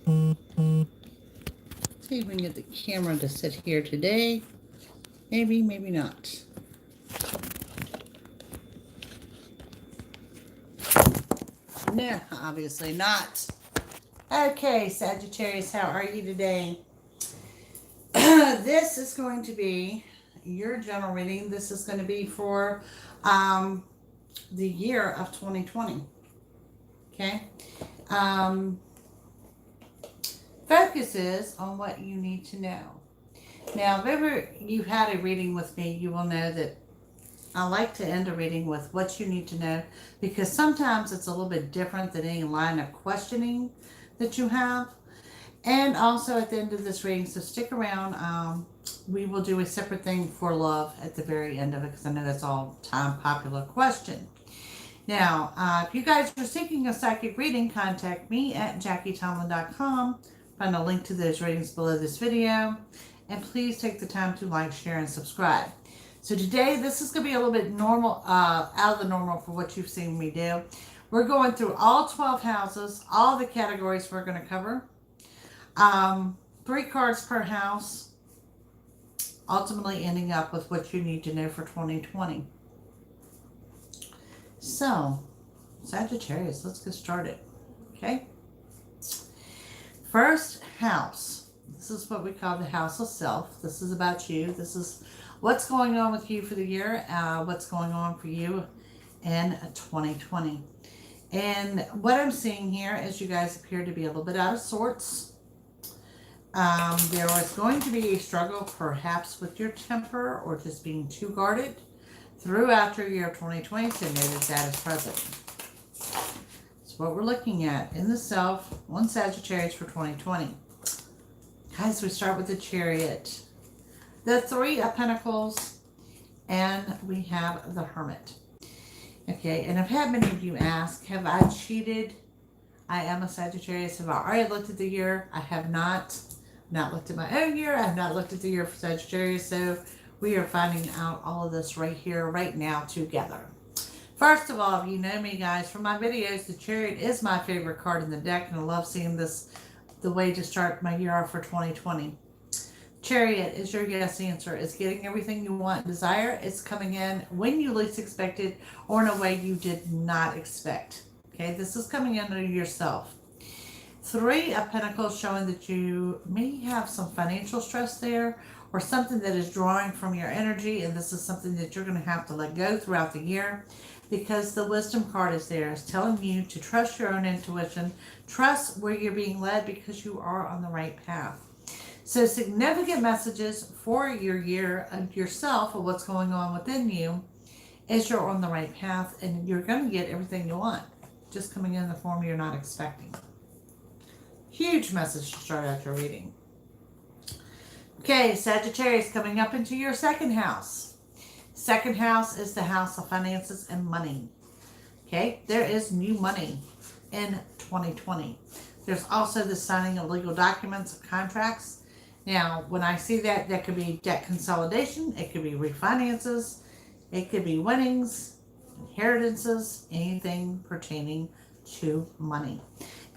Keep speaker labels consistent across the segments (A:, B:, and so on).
A: See if we can get the camera to sit here today. Maybe, maybe not. No, obviously not. Okay, Sagittarius, how are you today? This is going to be your general reading. This is going to be for um, the year of 2020. Okay. Um, Focuses on what you need to know. Now, if ever you've had a reading with me, you will know that I like to end a reading with what you need to know, because sometimes it's a little bit different than any line of questioning that you have. And also at the end of this reading, so stick around. We will do a separate thing for love at the very end of it, because I know that's all time popular question. Now, if you guys are seeking a psychic reading, contact me at JackieTomlin.com. Find a link to those readings below this video. And please take the time to like, share, and subscribe. So today, this is going to be a little bit normal, out of the normal for what you've seen me do. We're going through all 12 houses, all the categories we're going to cover. 3 cards per house, ultimately ending up with what you need to know for 2020. So, Sagittarius, let's get started. Okay? First house. This is what we call the house of self. This is about you. This is what's going on with you for the year, what's going on for you in 2020. And what I'm seeing here is you guys appear to be a little bit out of sorts. There is going to be a struggle perhaps with your temper or just being too guarded throughout your year of 2020, so know that is present. So what we're looking at in the self on Sagittarius for 2020. Guys, we start with the Chariot, the 3 of Pentacles, and we have the Hermit. Okay, and I've had many of you ask, have I cheated? I am a Sagittarius. Have I already looked at the year? I have not looked at my own year. I have not looked at the year for Sagittarius, so we are finding out all of this right here, right now, together. First of all, if you know me, guys, from my videos, the Chariot is my favorite card in the deck, and I love seeing this, the way to start my year off for 2020. Chariot is your yes answer. It's getting everything you want and desire. It's coming in when you least expected or in a way you did not expect. Okay, this is coming into yourself. 3 of Pentacles showing that you may have some financial stress there, or something that is drawing from your energy, and this is something that you're going to have to let go throughout the year, because the Wisdom card is there. It's telling you to trust your own intuition, trust where you're being led, because you are on the right path. So significant messages for your year of yourself, of what's going on within you, is you're on the right path, and you're going to get everything you want, just coming in the form you're not expecting. Huge message to start out your reading. Okay, Sagittarius, coming up into your second house. Second house is the house of finances and money. Okay, there is new money in 2020. There's also the signing of legal documents, of contracts. Now, when I see that, that could be debt consolidation, it could be refinances, it could be winnings, inheritances, anything pertaining to money.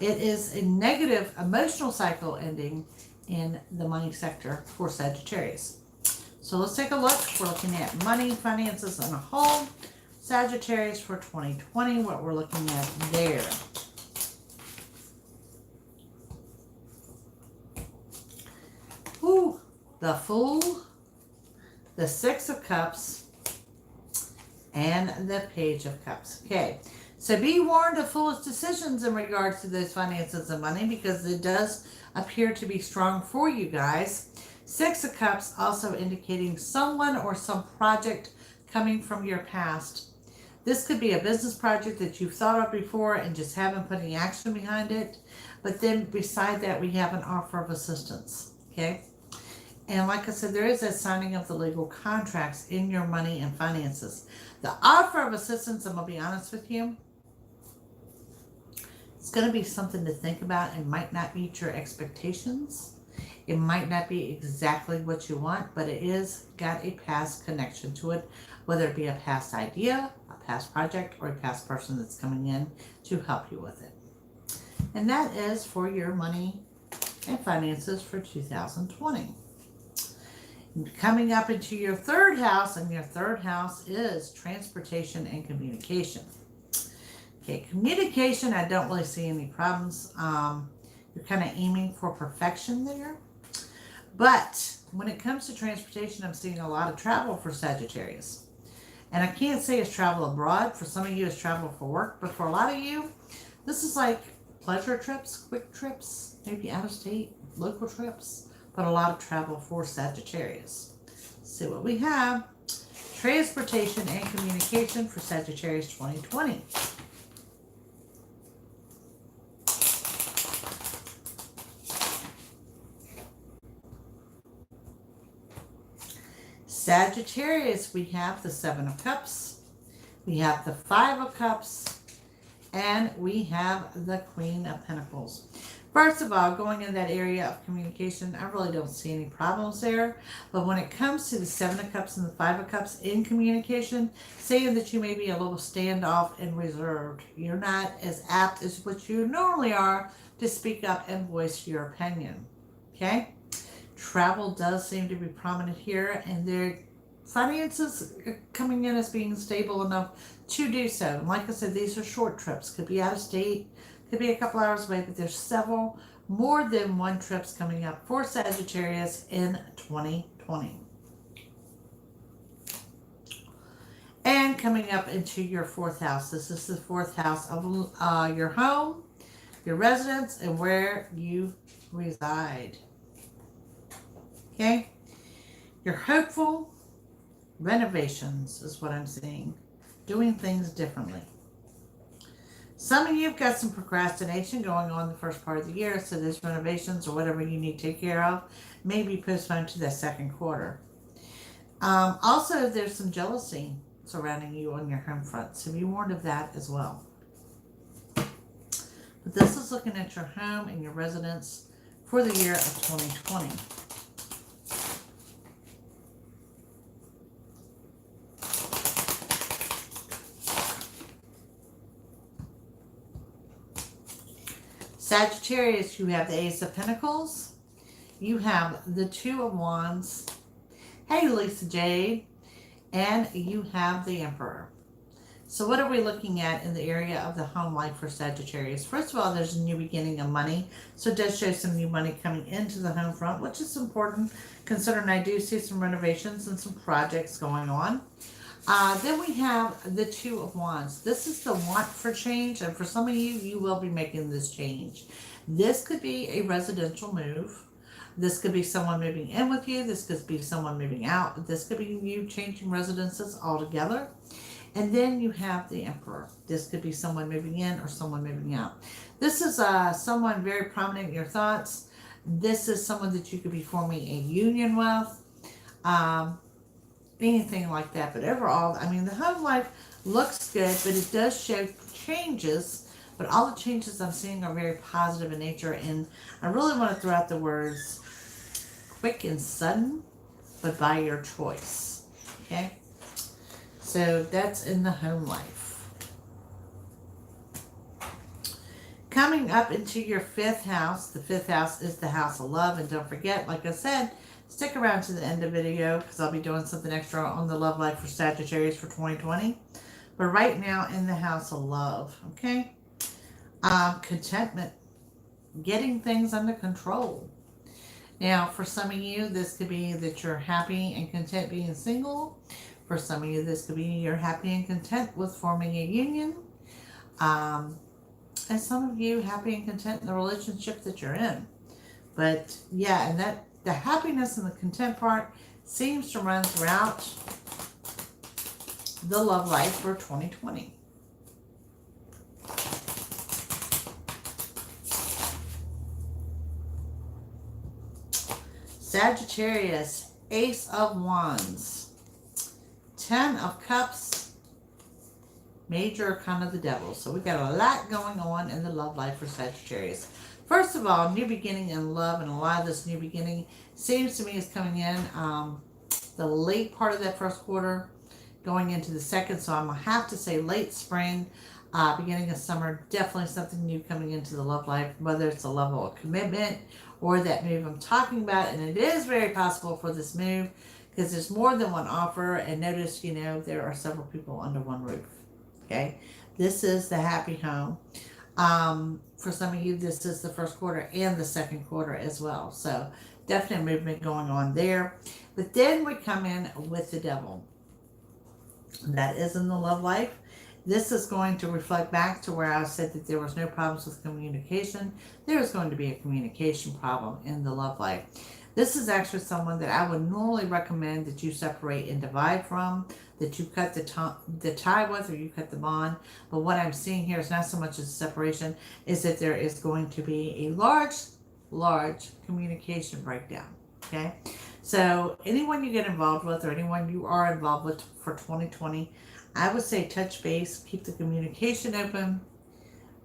A: It is a negative emotional cycle ending in the money sector for Sagittarius. So let's take a look. We're looking at money, finances on a whole. Sagittarius for 2020, what we're looking at there. Ooh, the Fool, the 6 of Cups, and the Page of Cups. Okay, so be warned of foolish decisions in regards to those finances and money, because it does appear to be strong for you guys. 6 of Cups also indicating someone or some project coming from your past. This could be a business project that you've thought of before and just haven't put any action behind it. But then beside that, we have an offer of assistance. Okay. And like I said, there is a signing of the legal contracts in your money and finances. The offer of assistance, I'm going to be honest with you, it's going to be something to think about. It might not meet your expectations. It might not be exactly what you want, but it is got a past connection to it, whether it be a past idea, a past project, or a past person that's coming in to help you with it. And that is for your money, and finances for 2020. Coming up into your third house, and your third house is transportation and communication. Okay, communication, I don't really see any problems. You're kind of aiming for perfection there. But when it comes to transportation, I'm seeing a lot of travel for Sagittarius. And I can't say it's travel abroad. For some of you, it's travel for work. But for a lot of you, this is like pleasure trips, quick trips, maybe out of state, local trips. But a lot of travel for Sagittarius. Let's see what we have. Transportation and communication for Sagittarius 2020. Sagittarius, we have the Seven of Cups, we have the Five of Cups, and we have the Queen of Pentacles. First of all, going in that area of communication, I really don't see any problems there. But when it comes to the Seven of Cups and the Five of Cups in communication, saying that you may be a little standoff and reserved. You're not as apt as what you normally are to speak up and voice your opinion. Okay? Travel does seem to be prominent here, and their finances are coming in as being stable enough to do so. And like I said, these are short trips. Could be out of state, could be a couple hours away, but there's several, more than one trips coming up for Sagittarius in 2020. And coming up into your fourth house. This is the fourth house of your home, your residence, and where you reside. Okay? You're hopeful. Renovations is what I'm seeing. Doing things differently. Some of you have got some procrastination going on the first part of the year, so those renovations or whatever you need to take care of may be postponed to the second quarter. Also, there's some jealousy surrounding you on your home front, so be warned of that as well. But this is looking at your home and your residence for the year of 2020. Sagittarius, you have the Ace of Pentacles, you have the Two of Wands, hey Lisa Jade, and you have the Emperor. So what are we looking at in the area of the home life for Sagittarius? First of all, there's a new beginning of money, so it does show some new money coming into the home front, which is important considering I do see some renovations and some projects going on. Then we have the Two of Wands. This is the want for change, and for some of you, you will be making this change. This could be a residential move. This could be someone moving in with you. This could be someone moving out. This could be you changing residences altogether. And then you have the Emperor. This could be someone moving in or someone moving out. This is someone very prominent in your thoughts. This is someone that you could be forming a union with. Anything like that. But overall, I mean, the home life looks good, but it does show changes. But all the changes I'm seeing are very positive in nature. And I really want to throw out the words quick and sudden, but by your choice. Okay? So that's in the home life. Coming up into your fifth house. The fifth house is the house of love. And don't forget, like I said, stick around to the end of the video because I'll be doing something extra on the love life for Sagittarius for 2020. But right now in the house of love, okay? Contentment. Getting things under control. Now, for some of you, this could be that you're happy and content being single. For some of you, this could be you're happy and content with forming a union. And some of you happy and content in the relationship that you're in. But yeah, and that the happiness and the content part seems to run throughout the love life for 2020. Sagittarius, Ace of Wands, Ten of Cups, Major Arcana of the Devil. So we got a lot going on in the love life for Sagittarius. First of all, new beginning in love, and a lot of this new beginning seems to me is coming in the late part of that first quarter, going into the second. So I'm going to have to say late spring. Beginning of summer, definitely something new coming into the love life, whether it's a level of commitment or that move I'm talking about. And it is very possible for this move because there's more than one offer. And notice, there are several people under one roof. Okay. This is the happy home. For some of you, this is the first quarter and the second quarter as well. So definite movement going on there. But then we come in with the devil. That is in the love life. This is going to reflect back to where I said that there was no problems with communication. There is going to be a communication problem in the love life. This is actually someone that I would normally recommend that you separate and divide from, that you cut the tie with, or you cut the bond. But what I'm seeing here is not so much as a separation, is that there is going to be a large communication breakdown. Okay? So anyone you get involved with, or anyone you are involved with for 2020, I would say touch base, keep the communication open.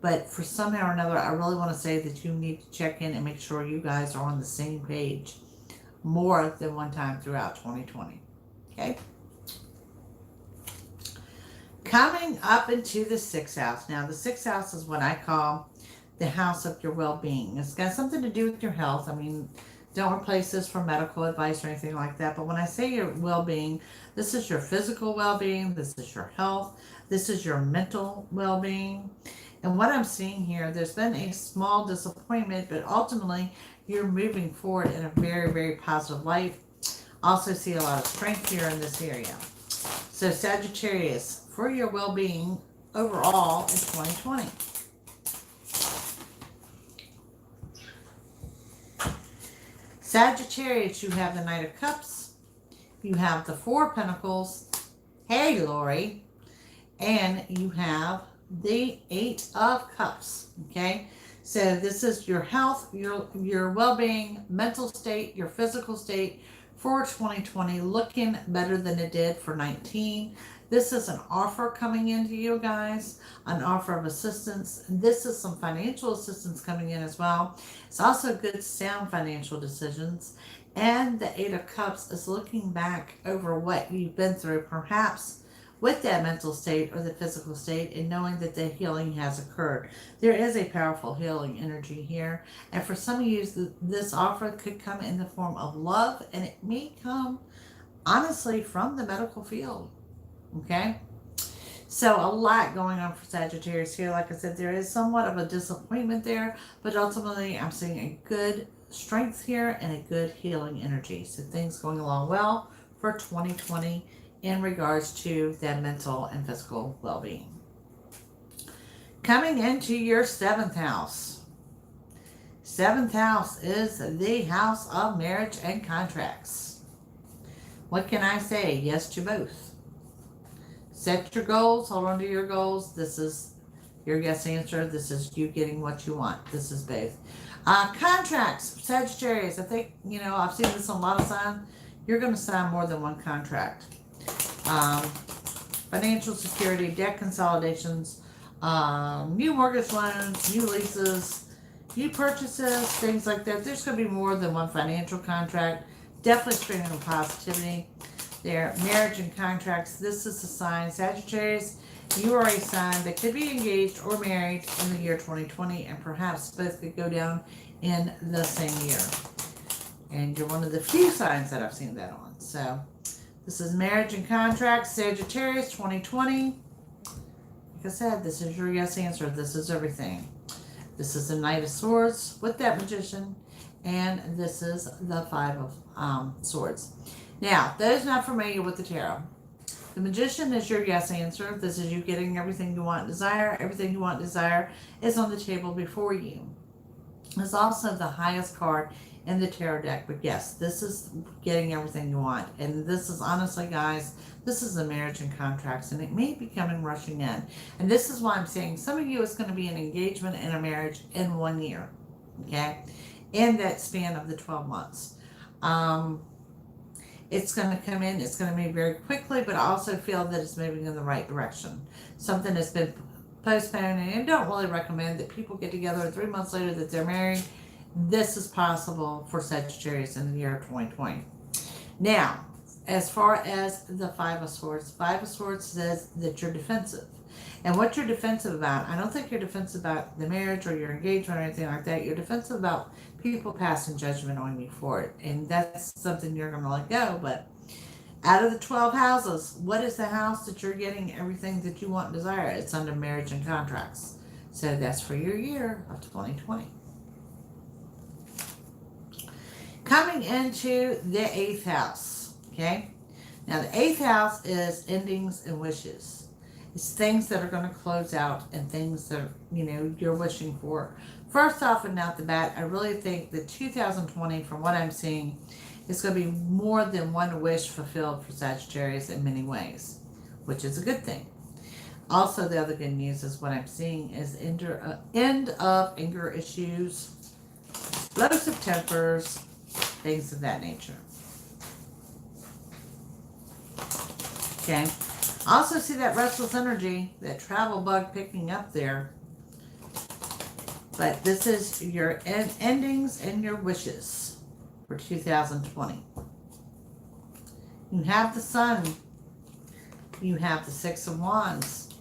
A: But for somehow or another, I really want to say that you need to check in and make sure you guys are on the same page more than one time throughout 2020. Okay? Coming up into the 6th house. Now, the 6th house is what I call the house of your well-being. It's got something to do with your health. I mean, don't replace this for medical advice or anything like that. But when I say your well-being, this is your physical well-being. This is your health. This is your mental well-being. And what I'm seeing here, there's been a small disappointment, but ultimately you're moving forward in a very, very positive light. Also see a lot of strength here in this area. So Sagittarius, for your well-being overall in 2020. Sagittarius, you have the Knight of Cups. You have the Four of Pentacles. Hey, Lori. And you have the Eight of Cups. Okay? So this is your health, your well-being, mental state, your physical state for 2020, looking better than it did for 19. This is an offer coming into you guys, an offer of assistance. This is some financial assistance coming in as well. It's also good, sound financial decisions. And the Eight of Cups is looking back over what you've been through, perhaps with that mental state or the physical state, and knowing that the healing has occurred. There is a powerful healing energy here. And for some of you, this offer could come in the form of love, and it may come, honestly, from the medical field. Okay? So a lot going on for Sagittarius here. Like I said, there is somewhat of a disappointment there, but ultimately I'm seeing a good strength here and a good healing energy. So things going along well for 2020 in regards to that mental and physical well-being. Coming into your 7th house. 7th house is the house of marriage and contracts. What can I say? Yes to both. Set your goals, hold on to your goals. This is your yes answer. This is you getting what you want. This is both. Contracts, Sagittarius. I think, I've seen this on a lot of signs. You're going to sign more than one contract. Financial security, debt consolidations, new mortgage loans, new leases, new purchases, things like that. There's going to be more than one financial contract. Definitely streaming of positivity. There, marriage and contracts. This is a sign. Sagittarius, you are a sign that could be engaged or married in the year 2020, and perhaps both could go down in the same year. And you're one of the few signs that I've seen that on. So this is marriage and contracts, Sagittarius 2020. Like I said, this is your yes answer. This is everything. This is the Knight of Swords with that Magician, and this is the Five of Swords. Now, those not familiar with the tarot, the Magician is your yes answer. This is you getting everything you want and desire. Everything you want and desire is on the table before you. It's also the highest card in the tarot deck. But yes, this is getting everything you want. And this is honestly, guys, this is a marriage and contracts, and it may be coming rushing in. And this is why I'm saying some of you, it's going to be an engagement and a marriage in 1 year. Okay? In that span of the 12 months. It's going to come in, it's going to move very quickly, but I also feel that it's moving in the right direction. Something that's been postponed, and I don't really recommend that people get together and 3 months later that they're married. This is possible for Sagittarius in the year 2020. Now, as far as the Five of Swords says that you're defensive. And what you're defensive about, I don't think you're defensive about the marriage or your engagement or anything like that. You're defensive about people passing judgment on you for it. And that's something you're going to let go. But out of the 12 houses, what is the house that you're getting everything that you want and desire? It's under marriage and contracts. So that's for your year of 2020. Coming into the 8th house, okay? Now the 8th house is endings and wishes. It's things that are going to close out and things that, you're wishing for. First off and out the bat, I really think that 2020, from what I'm seeing, is going to be more than one wish fulfilled for Sagittarius in many ways, which is a good thing. Also, the other good news is what I'm seeing is end of anger issues, explosive tempers, things of that nature. Okay. Also see that restless energy, that travel bug picking up there. But this is your endings and your wishes for 2020. You have the Sun. You have the 6 of Wands.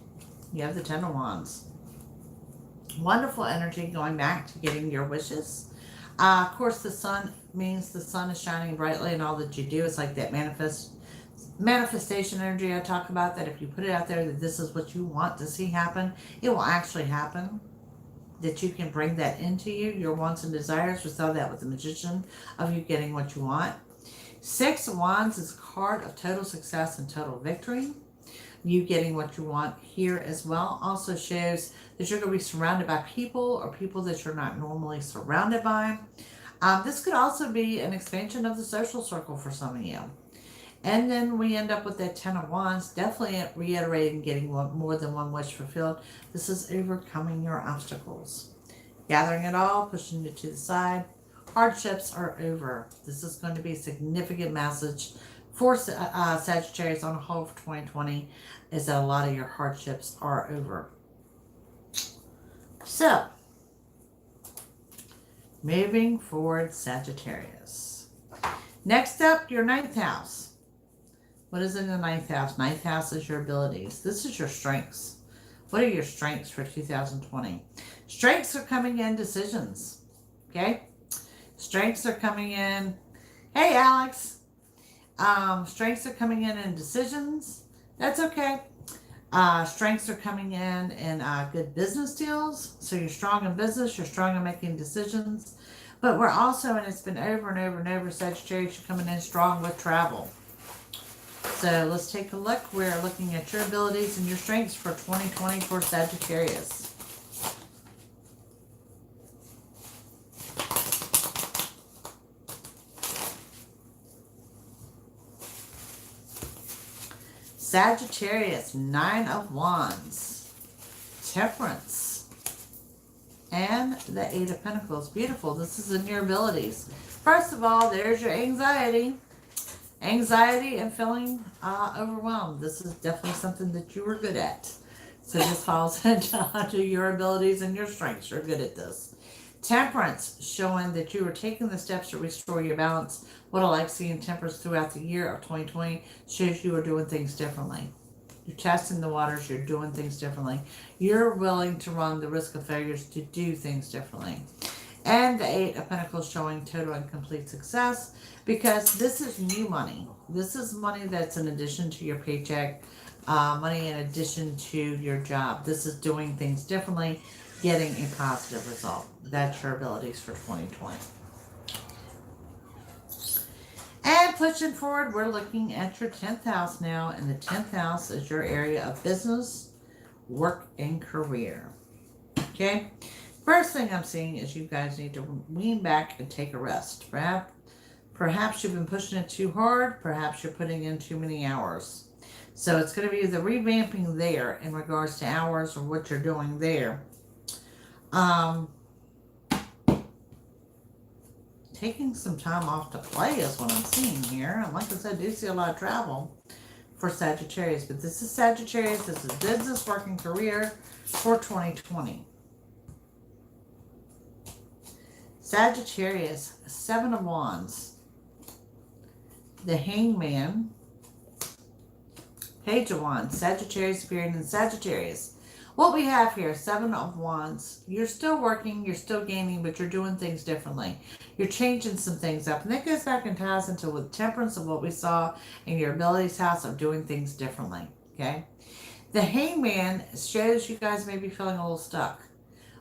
A: You have the 10 of Wands. Wonderful energy going back to getting your wishes. Of course, the Sun means the sun is shining brightly in all that you do. It's like that manifestation energy I talk about, that if you put it out there that this is what you want to see happen, it will actually happen. That you can bring that into you, your wants and desires. We saw that with the Magician, of you getting what you want. 6 of Wands is a card of total success and total victory. You getting what you want here as well also shows that you're going to be surrounded by people, or people that you're not normally surrounded by. This could also be an expansion of the social circle for some of you. And then we end up with that 10 of Wands, definitely reiterating getting more than one wish fulfilled. This is overcoming your obstacles. Gathering it all, pushing it to the side. Hardships are over. This is going to be a significant message for Sagittarius on the whole for 2020, is that a lot of your hardships are over. So, moving forward, Sagittarius. Next up, your 9th house. What is in the 9th house? 9th house is your abilities. This is your strengths. What are your strengths for 2020? Strengths are coming in decisions. Okay? Strengths are coming in. Hey, Alex. Strengths are coming in decisions. That's okay. Strengths are coming in good business deals. So you're strong in business. You're strong in making decisions. But we're also, and it's been over and over and over, Sagittarius, you're coming in strong with travel. So let's take a look. We're looking at your abilities and your strengths for 2020 for Sagittarius. Sagittarius, 9 of Wands, Temperance, and the 8 of Pentacles. Beautiful. This is in your abilities. First of all, there's your anxiety. Anxiety and feeling overwhelmed. This is definitely something that you were good at. So this falls into your abilities and your strengths. You're good at this. Temperance, showing that you are taking the steps to restore your balance. What I like seeing Temperance throughout the year of 2020 shows you are doing things differently. You're testing the waters. You're doing things differently. You're willing to run the risk of failures to do things differently. And the 8 of Pentacles showing total and complete success, because this is new money. This is money that's in addition to your paycheck, money in addition to your job. This is doing things differently, getting a positive result. That's your abilities for 2020. And pushing forward, we're looking at your 10th house now, and the 10th house is your area of business, work, and career. Okay? First thing I'm seeing is you guys need to lean back and take a rest. Perhaps you've been pushing it too hard. Perhaps you're putting in too many hours. So it's going to be the revamping there in regards to hours or what you're doing there. Taking some time off to play is what I'm seeing here. And like I said, I do see a lot of travel for Sagittarius. But this is Sagittarius. This is business, work, and career for 2020. Sagittarius, 7 of Wands, the Hangman, Page of Wands, Sagittarius appearing in Sagittarius. What we have here, Seven of Wands. You're still working, you're still gaining, but you're doing things differently. You're changing some things up. And that goes back and ties into with temperance of what we saw in your abilities house of doing things differently. Okay? The Hangman shows you guys may be feeling a little stuck.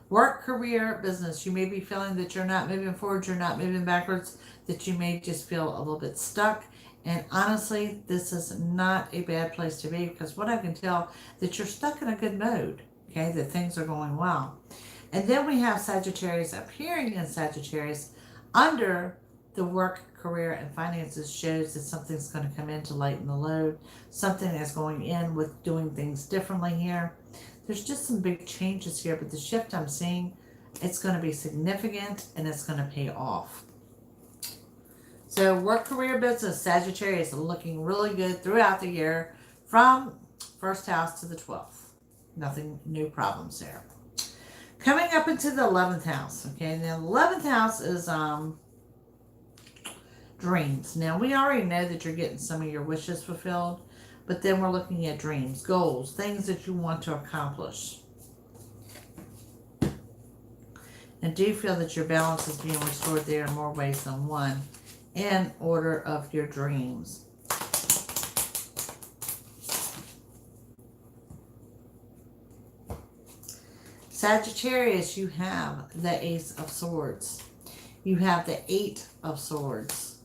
A: Work, career, business. You may be feeling that you're not moving forward, you're not moving backwards, that you may just feel a little bit stuck. And honestly, this is not a bad place to be, because what I can tell that you're stuck in a good mode, okay, that things are going well. And then we have Sagittarius appearing in Sagittarius under the work, career, and finances shows that something's going to come in to lighten the load. Something is going in with doing things differently here. There's just some big changes here, but the shift I'm seeing, it's going to be significant and it's going to pay off. So work, career, business, Sagittarius are looking really good throughout the year from first house to the 12th. Nothing, new problems there. Coming up into the 11th house. Okay, now the 11th house is dreams. Now we already know that you're getting some of your wishes fulfilled, but then we're looking at dreams, goals, things that you want to accomplish. And do you feel that your balance is being restored there in more ways than one in order of your dreams? Sagittarius, you have the Ace of Swords. You have the Eight of Swords.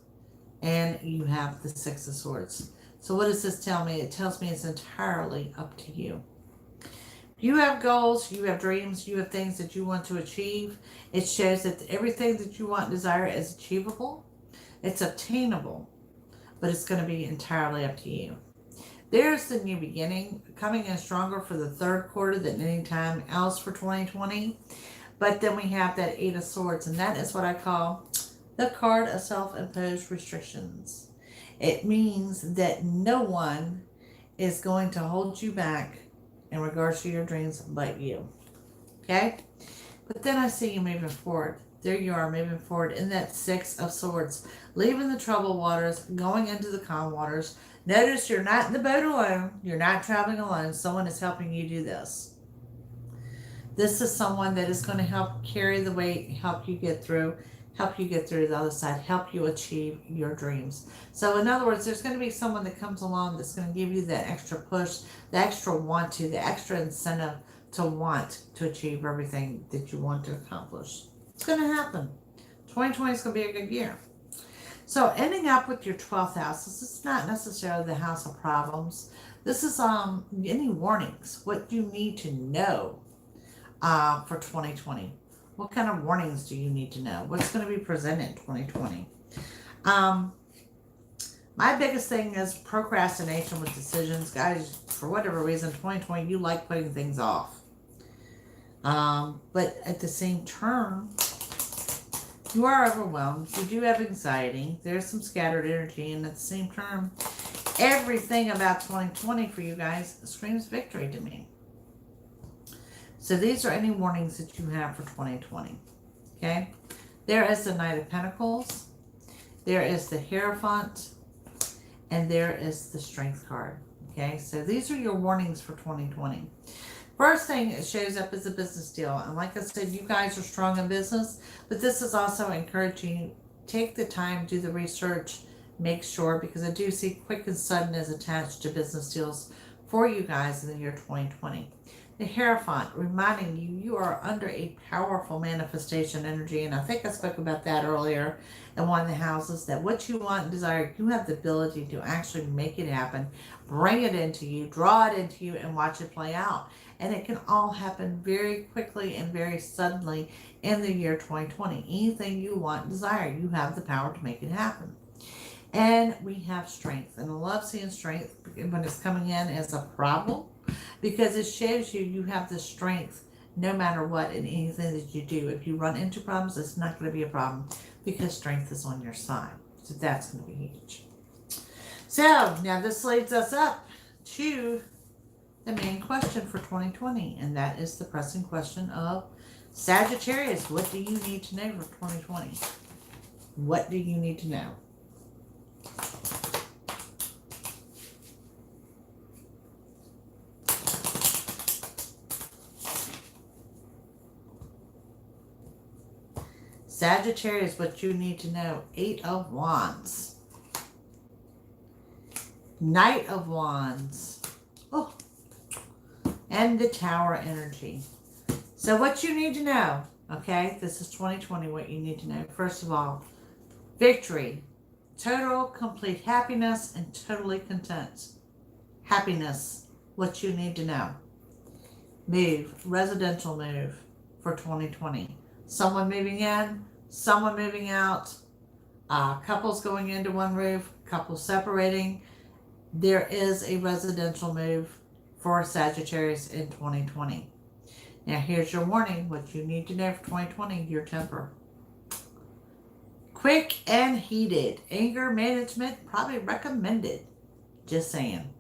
A: And you have the Six of Swords. So what does this tell me? It tells me it's entirely up to you. You have goals, you have dreams, you have things that you want to achieve. It shows that everything that you want and desire is achievable. It's obtainable, but it's going to be entirely up to you. There's the new beginning, coming in stronger for the third quarter than any time else for 2020. But then we have that Eight of Swords, and that is what I call the card of self-imposed restrictions. It means that no one is going to hold you back in regards to your dreams but you. Okay? But then I see you moving forward. There you are, moving forward in that Six of Swords, leaving the troubled waters, going into the calm waters. Notice you're not in the boat alone. You're not traveling alone. Someone is helping you do this. This is someone that is going to help carry the weight, help you get through to the other side, help you achieve your dreams. So in other words, there's going to be someone that comes along that's going to give you that extra push, the extra want to, the extra incentive to want to achieve everything that you want to accomplish. It's going to happen. 2020 is going to be a good year. So ending up with your 12th house, this is not necessarily the house of problems. This is any warnings, what you need to know for 2020. What kind of warnings do you need to know? What's going to be presented in 2020? My biggest thing is procrastination with decisions. Guys, for whatever reason, 2020, you like putting things off. But at the same term, you are overwhelmed. You do have anxiety. There's some scattered energy. And at the same term, everything about 2020 for you guys screams victory to me. So these are any warnings that you have for 2020. Okay? There is the Knight of Pentacles. There is the Hierophant. And there is the Strength card. Okay? So these are your warnings for 2020. First thing it shows up is a business deal. And like I said, you guys are strong in business. But this is also encouraging you. Take the time, do the research. Make sure, because I do see quick and sudden is attached to business deals for you guys in the year 2020. The Hierophant, reminding you, you are under a powerful manifestation energy. And I think I spoke about that earlier in one of the houses, that what you want and desire, you have the ability to actually make it happen, bring it into you, draw it into you, and watch it play out. And it can all happen very quickly and very suddenly in the year 2020. Anything you want and desire, you have the power to make it happen. And we have strength. And I love seeing strength when it's coming in as a problem, because it shows you have the strength no matter what in anything that you do. If you run into problems, it's not going to be a problem because strength is on your side. So that's going to be huge. So now this leads us up to the main question for 2020, and that is the pressing question of Sagittarius. What do you need to know for 2020? What do you need to know? Sagittarius, what you need to know. 8 of Wands. Knight of Wands. Oh. And the Tower energy. So what you need to know, okay? This is 2020, what you need to know. First of all, victory. Total, complete happiness, and totally content. Happiness. What you need to know. Move. Residential move for 2020. Someone moving in, someone moving out, couples going into one roof, couples separating. There is a residential move for Sagittarius in 2020. Now here's your warning, what you need to know for 2020, your temper. Quick and heated. Anger management, probably recommended. Just saying.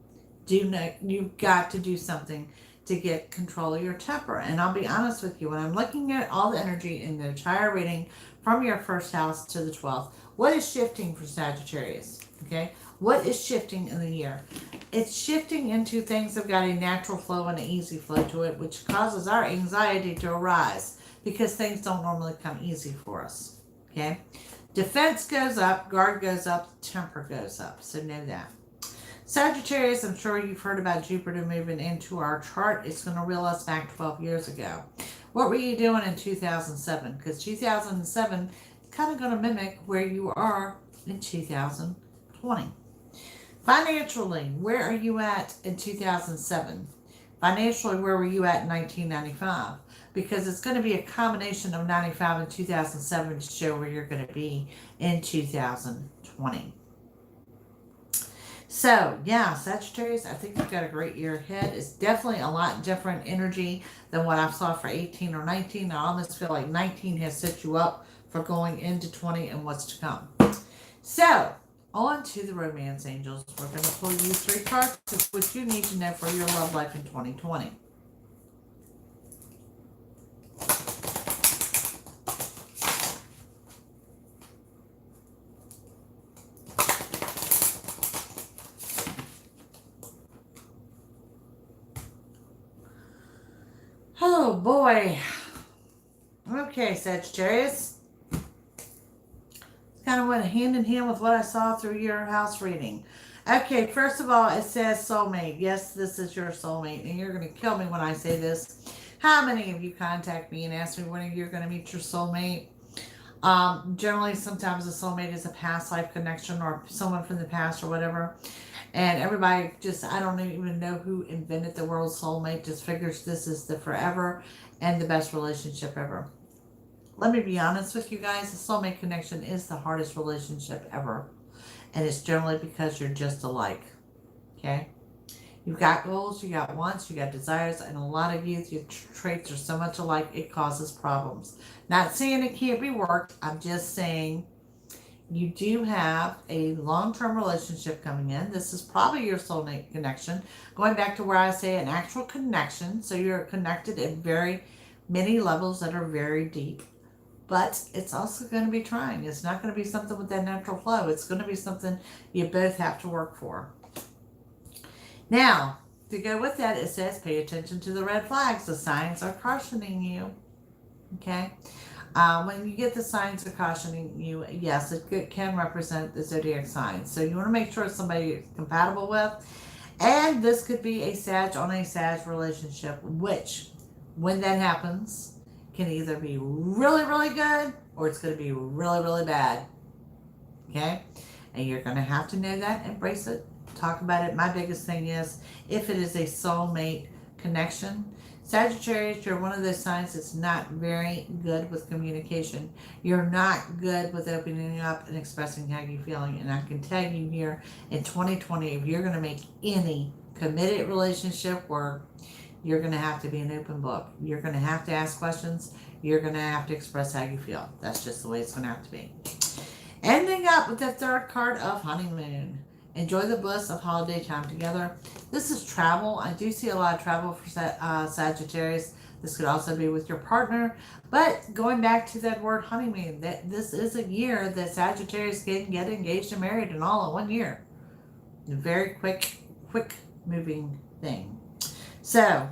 A: You've got to do something to get control of your temper. And I'll be honest with you, when I'm looking at all the energy in the entire reading from your first house to the 12th, what is shifting for Sagittarius? Okay? What is shifting in the year? It's shifting into things that have got a natural flow and an easy flow to it, which causes our anxiety to arise because things don't normally come easy for us. Okay? Defense goes up, guard goes up, temper goes up. So know that. Sagittarius, I'm sure you've heard about Jupiter moving into our chart. It's going to reel us back 12 years ago. What were you doing in 2007? Because 2007 is kind of going to mimic where you are in 2020. Financially, where are you at in 2007? Financially, where were you at in 1995? Because it's going to be a combination of 95 and 2007 to show where you're going to be in 2020. So, yeah, Sagittarius, I think you've got a great year ahead. It's definitely a lot different energy than what I saw for 18 or 19. I almost feel like 19 has set you up for going into 20 and what's to come. So, on to the romance angels. We're going to pull you 3 cards, which you need to know for your love life in 2020. Oh boy. Okay, Sagittarius. It's kind of went hand in hand with what I saw through your house reading. Okay, first of all, it says soulmate. Yes, this is your soulmate. And you're going to kill me when I say this. How many of you contact me and ask me when you're going to meet your soulmate? Generally, sometimes a soulmate is a past life connection or someone from the past or whatever. And everybody just, I don't even know who invented the word soulmate, just figures this is the forever and the best relationship ever. Let me be honest with you guys, the soulmate connection is the hardest relationship ever. And it's generally because you're just alike. Okay? You've got goals, you got wants, you got desires, and a lot of you, your traits are so much alike, it causes problems. Not saying it can't be worked, I'm just saying you do have a long-term relationship coming in. This is probably your soulmate connection. Going back to where I say an actual connection. So you're connected at very many levels that are very deep. But it's also going to be trying. It's not going to be something with that natural flow. It's going to be something you both have to work for. Now, to go with that, it says pay attention to the red flags. The signs are cautioning you. Okay? When you get the signs of cautioning you, yes, it can represent the zodiac signs. So you want to make sure it's somebody you're compatible with. And this could be a Sag on a Sag relationship, which, when that happens, can either be really, really good or it's going to be really, really bad. Okay? And you're going to have to know that, embrace it, talk about it. My biggest thing is, if it is a soulmate connection, Sagittarius, you're one of those signs that's not very good with communication. You're not good with opening up and expressing how you're feeling. And I can tell you here in 2020, if you're going to make any committed relationship work, you're going to have to be an open book. You're going to have to ask questions. You're going to have to express how you feel. That's just the way it's going to have to be. Ending up with the 3rd card of honeymoon. Enjoy the bliss of holiday time together. This is travel. I do see a lot of travel for Sagittarius. This could also be with your partner. But going back to that word honeymoon, that this is a year that Sagittarius can get engaged and married in all in 1 year. A very quick moving thing. So,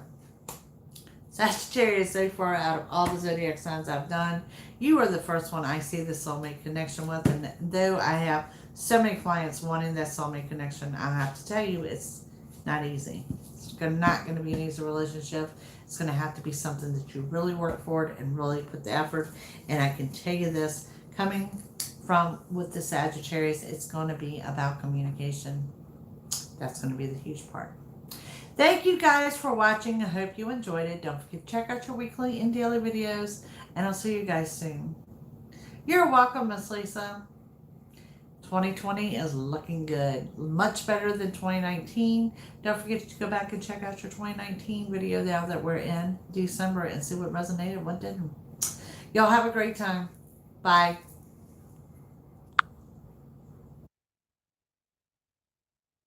A: Sagittarius, so far out of all the zodiac signs I've done, you are the first one I see the soulmate connection with. And though I have so many clients wanting that soulmate connection, I have to tell you, it's not easy. It's not going to be an easy relationship. It's going to have to be something that you really work for and really put the effort. And I can tell you this, coming from with the Sagittarius, it's going to be about communication. That's going to be the huge part. Thank you guys for watching. I hope you enjoyed it. Don't forget to check out your weekly and daily videos, and I'll see you guys soon. You're welcome, Miss Lisa. 2020 is looking good. Much better than 2019. Don't forget to go back and check out your 2019 video now that we're in December and see what resonated, what didn't. Y'all have a great time. Bye.